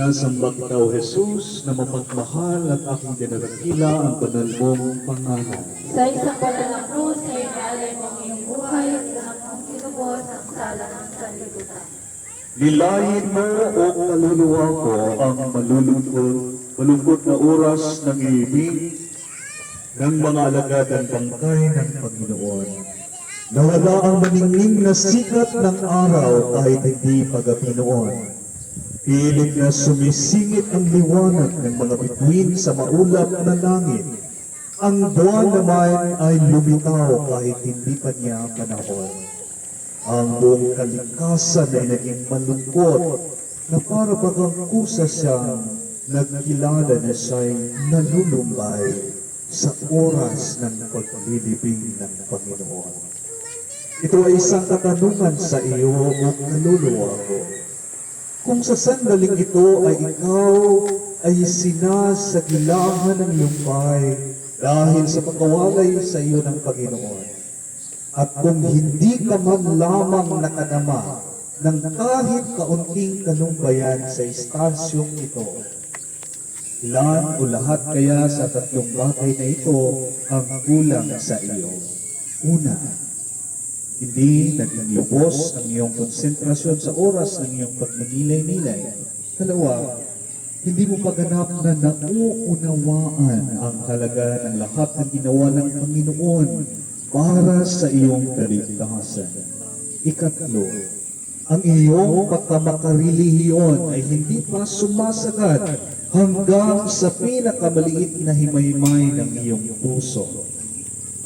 Sinasamba kita, O Jesus, na mapagmahal at aking dinadakila ang banal mong pangalan. Sa isang banal na krus, ay inalay mo ang iyong buhay at lahat mong tinubos ang sala ng sanlibutan. Nilayin mo, O kaluluwa ko, ang malulungkot na oras ng ibig ng mga alagad ng bangkay ng Panginoon. Nawala ang maningning na sikat ng araw kahit hindi pagabi noon. Pilit na sumisingit ang liwanag ng mga bituin sa maulap na langit. Ang buwan naman ay lumitaw kahit hindi pa niya panahon. Ang buong kalikasan ay naging malungkot na para bagang kusa siyang nagkilala na siya'y nalulumbay sa oras ng paglilibing ng Panginoon. Ito ay isang katanungan sa iyo, O kaluluwa ko. Kung sa sandaling ito ay ikaw ay sinasagilahan ng lumbay dahil sa pagkawalay sa iyo ng Panginoon, at kung hindi ka man lamang nakadama ng kahit kaunting kalumbayan sa istasyong ito, ilan o lahat kaya sa tatlong bagay na ito ang kulang sa iyo? Una, hindi naging lubos ang iyong konsentrasyon sa oras ng iyong pagninilay-nilay. Kalawa, hindi mo paganap na nauunawaan ang halaga ng lahat ng ginawa ng Panginoon para sa iyong kaligtasan. Ikatlo, ang iyong pagkamakarelihiyon ay hindi pa sumasagad hanggang sa pinakamaliit na himaymay ng iyong puso.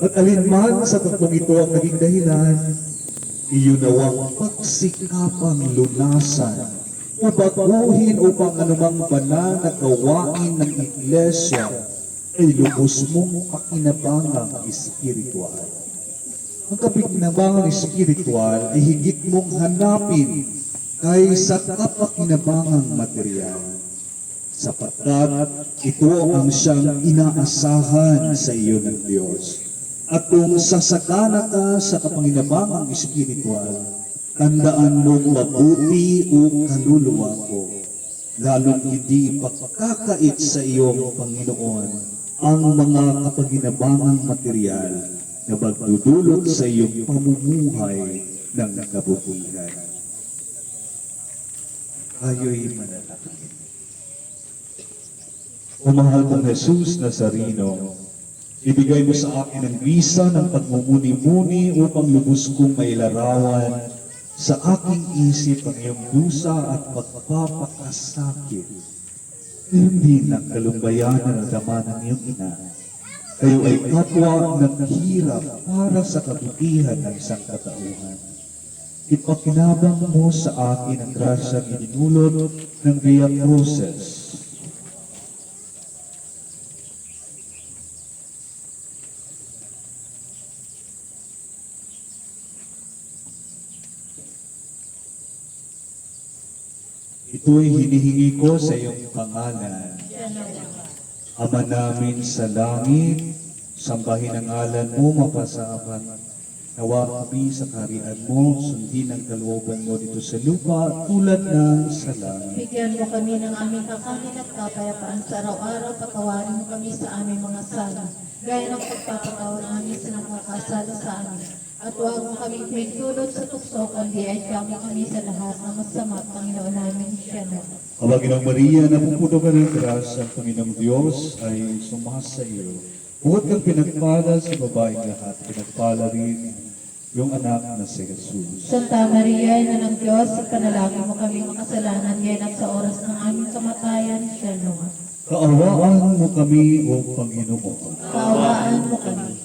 At alinman sa tatlong ito ang naging dahilan, iyon nawang pagsikapang lunasan o baguhin upang anumang banal na gawain ng iglesia ay lubos mong pakinabangang espiritual. Ang kapakinabangang espiritual ay higit mong hanapin kaysa kapakinabangang material, sapagkat ito ang siyang inaasahan sa iyo ng Diyos. At kung sasakana ka sa kapanginabangang espiritual, tandaan mong mabuti, O kaluluwa ko, lalong hindi pagkakait sa iyong Panginoon ang mga kapanginabangang material na magdudulot sa iyong pamumuhay ng kabutihan. Kayo'y manalangin. O mahal kong Jesus Nazareno, ibigay mo sa akin ang bisa ng pagmumuni-muni upang lubos kong mailarawan sa aking isip ang iyong dusa at pagpapakasakit. Gayon din ang kalumbayanan na dama ng iyong ina. Kayo ay kapwa naghihirap para sa kabutihan ng sangkatauhan. Ipakinabang mo sa akin ang grasyang idinulot ng Via Crucis. Ito'y hinihingi ko sa iyong pangalan. Ama namin sa langit, sambahin ang ngalan mo, mapasaman. Nawa kami sa kaharian mo, sundin ang kalooban mo dito sa lupa, tulad ng sa langit. Bigyan mo kami ng aming kakanin at kapayapaan sa araw-araw, patawarin mo kami sa aming mga sala, gaya ng pagpapatawad namin sa nakakasala sa amin. At huwag mo kami pinagdulot sa tukso, kundi ay kamo kami sa lahat ng masama, Panginoon namin siya na. Aba, Ginang Maria, napupuno ka ng grasya, ang Panginoong Diyos ay sumasa iyo. Bukod kang pinagpala sa babaeng lahat, pinagpala rin yung anak na si Jesus. Santa Maria, Ina ng Diyos, ipanalangin mo kami makasalanan, ngayon at sa oras ng aming kamatayan, siya na. Kaawaan mo kami, O Panginoon. Kaawaan mo kami.